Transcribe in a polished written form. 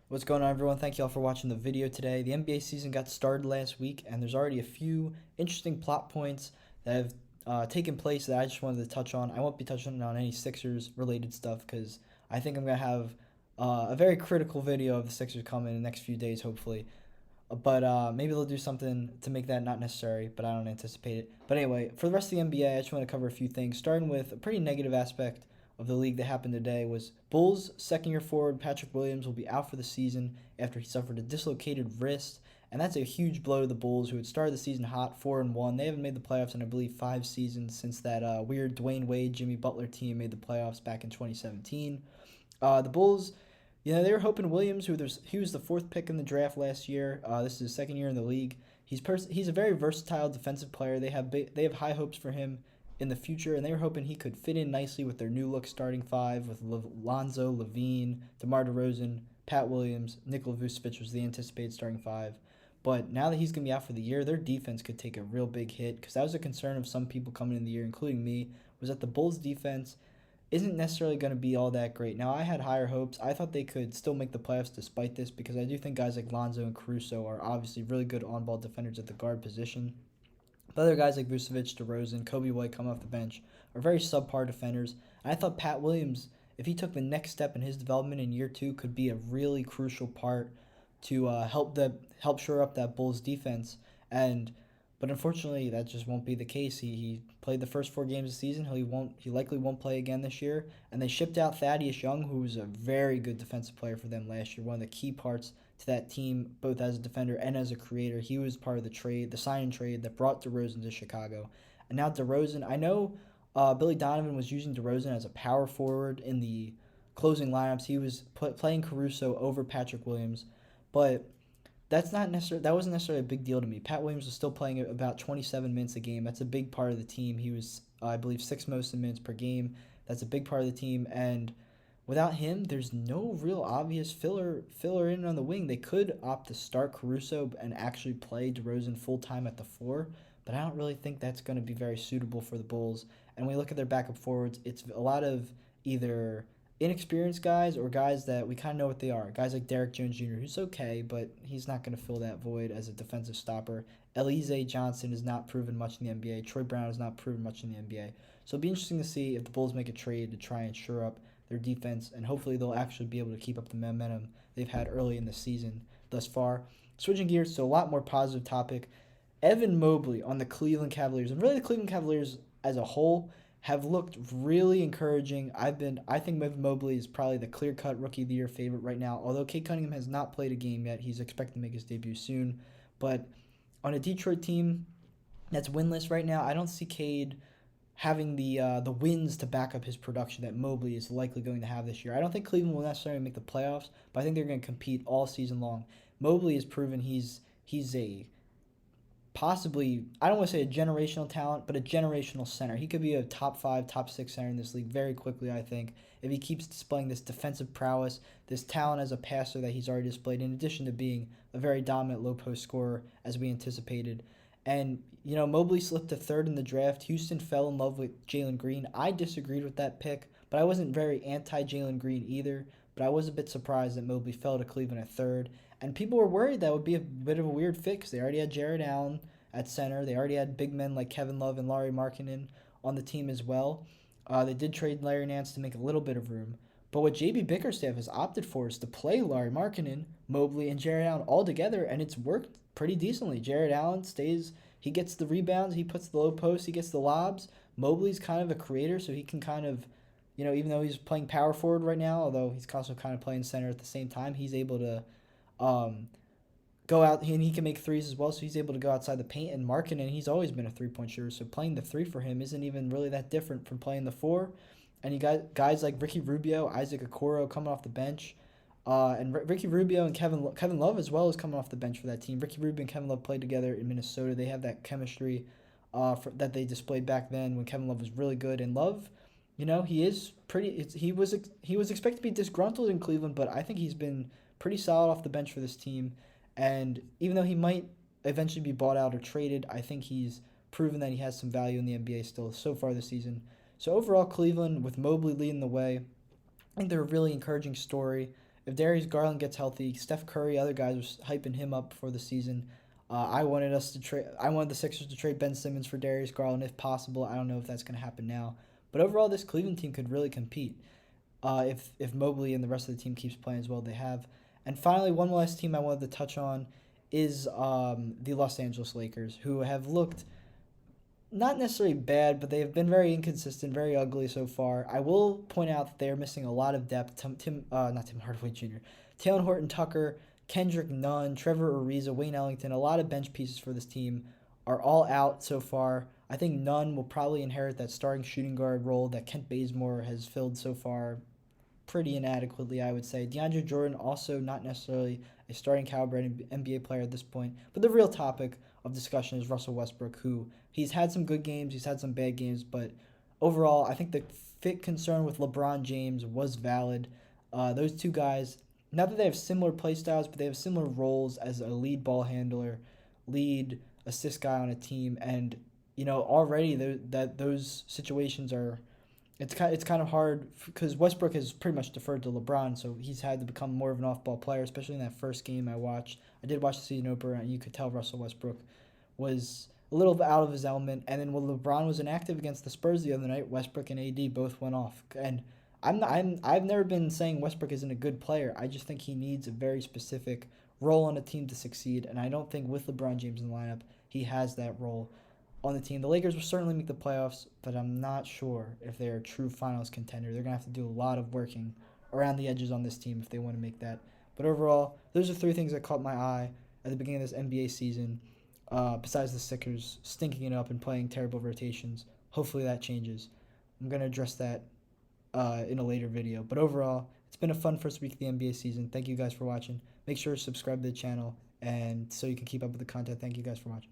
What's going on, everyone? Thank you all for watching the video today. The NBA season got started last week, and there's already a few interesting plot points that have taken place that I just wanted to touch on. I won't be touching on any Sixers related stuff because I think I'm going to have a very critical video of the Sixers coming in the next few days, hopefully. But maybe they'll do something to make that not necessary, but I don't anticipate it. But anyway, for the rest of the NBA, I just want to cover a few things, starting with a pretty negative aspect of the league that happened today was Bulls second-year forward Patrick Williams will be out for the season after he suffered a dislocated wrist, and that's a huge blow to the Bulls, who had started the season hot, 4-1. They haven't made the playoffs in I believe 5 seasons since that weird Dwayne Wade, Jimmy Butler team made the playoffs back in 2017. The Bulls, they were hoping Williams, he was the fourth pick in the draft last year. This is his second year in the league. He's a very versatile defensive player. They have high hopes for him in the future, and they were hoping he could fit in nicely with their new look starting five with Lonzo, Levine, DeMar DeRozan, Pat Williams, Nikola Vucevic was the anticipated starting five. But now that he's going to be out for the year, their defense could take a real big hit because that was a concern of some people coming in the year, including me, was that the Bulls' defense isn't necessarily going to be all that great. Now, I had higher hopes. I thought they could still make the playoffs despite this because I do think guys like Lonzo and Caruso are obviously really good on-ball defenders at the guard position. But other guys like Vucevic, DeRozan, Kobe White coming off the bench are very subpar defenders. And I thought Pat Williams, if he took the next step in his development in year two, could be a really crucial part to help shore up that Bulls defense. But unfortunately, that just won't be the case. He played the first 4 games of the season. He likely won't play again this year. And they shipped out Thaddeus Young, who was a very good defensive player for them last year. One of the key parts to that team, both as a defender and as a creator. He was part of the sign-in trade that brought DeRozan to Chicago. And now DeRozan, I know Billy Donovan was using DeRozan as a power forward in the closing lineups. He was playing Caruso over Patrick Williams, but that wasn't necessarily a big deal to me. Pat Williams was still playing about 27 minutes a game. That's a big part of the team. He was, I believe, sixth most in minutes per game. That's a big part of the team, and without him, there's no real obvious filler in on the wing. They could opt to start Caruso and actually play DeRozan full time at the 4, but I don't really think that's going to be very suitable for the Bulls. And when you look at their backup forwards, it's a lot of either inexperienced guys or guys that we kind of know what they are. Guys like Derrick Jones Jr., who's okay, but he's not going to fill that void as a defensive stopper. Alize Johnson has not proven much in the NBA. Troy Brown has not proven much in the NBA. So it'll be interesting to see if the Bulls make a trade to try and shore up their defense, and hopefully they'll actually be able to keep up the momentum they've had early in the season thus far. Switching gears to a lot more positive topic, Evan Mobley on the Cleveland Cavaliers, and really the Cleveland Cavaliers as a whole have looked really encouraging. I think Evan Mobley is probably the clear-cut Rookie of the Year favorite right now, although Cade Cunningham has not played a game yet. He's expected to make his debut soon, but on a Detroit team that's winless right now, I don't see Cade having the wins to back up his production that Mobley is likely going to have this year. I don't think Cleveland will necessarily make the playoffs, but I think they're going to compete all season long. Mobley has proven he's a possibly, I don't want to say a generational talent, but a generational center. He could be a top 5, top 6 center in this league very quickly, I think, if he keeps displaying this defensive prowess, this talent as a passer that he's already displayed, in addition to being a very dominant low-post scorer as we anticipated. And, Mobley slipped to third in the draft. Houston fell in love with Jalen Green. I disagreed with that pick, but I wasn't very anti-Jalen Green either. But I was a bit surprised that Mobley fell to Cleveland at third. And people were worried that would be a bit of a weird fit because they already had Jared Allen at center. They already had big men like Kevin Love and Lauri Markkanen on the team as well. They did trade Larry Nance to make a little bit of room. But what JB Bickerstaff has opted for is to play Lauri Markkanen, Mobley, and Jared Allen all together, and it's worked pretty decently. Jared Allen he gets the rebounds, he puts the low post, he gets the lobs. Mobley's kind of a creator, so he can kind of, even though he's playing power forward right now, although he's also kind of playing center at the same time, he's able to go out, and he can make threes as well, so he's able to go outside the paint. And Markkanen, he's always been a three-point shooter, so playing the 3 for him isn't even really that different from playing the 4. And you got guys like Ricky Rubio, Isaac Okoro coming off the bench. And Ricky Rubio and Kevin Love as well is coming off the bench for that team. Ricky Rubio and Kevin Love played together in Minnesota. They have that chemistry that they displayed back then when Kevin Love was really good. And Love, he is pretty. He was expected to be disgruntled in Cleveland, but I think he's been pretty solid off the bench for this team. And even though he might eventually be bought out or traded, I think he's proven that he has some value in the NBA still so far this season. So overall, Cleveland, with Mobley leading the way, I think they're a really encouraging story if Darius Garland gets healthy, Steph Curry, other guys were hyping him up before the season. I wanted us to trade. I wanted the Sixers to trade Ben Simmons for Darius Garland if possible. I don't know if that's going to happen now, but overall, this Cleveland team could really compete if Mobley and the rest of the team keeps playing as well as they have. And finally, one last team I wanted to touch on is the Los Angeles Lakers, who have looked not necessarily bad, but they have been very inconsistent, very ugly so far. I will point out that they are missing a lot of depth. Not Tim Hardaway Jr., Taylor Horton Tucker, Kendrick Nunn, Trevor Ariza, Wayne Ellington, a lot of bench pieces for this team are all out so far. I think Nunn will probably inherit that starting shooting guard role that Kent Bazemore has filled so far pretty inadequately, I would say. DeAndre Jordan, also not necessarily a starting caliber NBA player at this point. But the real topic of discussion is Russell Westbrook, who he's had some good games, he's had some bad games, but overall, I think the fit concern with LeBron James was valid. Those two guys, not that they have similar play styles, but they have similar roles as a lead ball handler, lead assist guy on a team, and already those situations are it's kind of hard because Westbrook has pretty much deferred to LeBron, so he's had to become more of an off-ball player, especially in that first game I watched. I did watch the season opener, and you could tell Russell Westbrook was a little bit out of his element. And then when LeBron was inactive against the Spurs the other night, Westbrook and AD both went off. And I've never been saying Westbrook isn't a good player. I just think he needs a very specific role on a team to succeed, and I don't think with LeBron James in the lineup he has that role on the team. The Lakers will certainly make the playoffs, but I'm not sure if they're a true finals contender. They're going to have to do a lot of working around the edges on this team if they want to make that. But overall, those are three things that caught my eye at the beginning of this NBA season, besides the Sixers stinking it up and playing terrible rotations. Hopefully that changes. I'm going to address that in a later video. But overall, it's been a fun first week of the NBA season. Thank you guys for watching. Make sure to subscribe to the channel and so you can keep up with the content. Thank you guys for watching.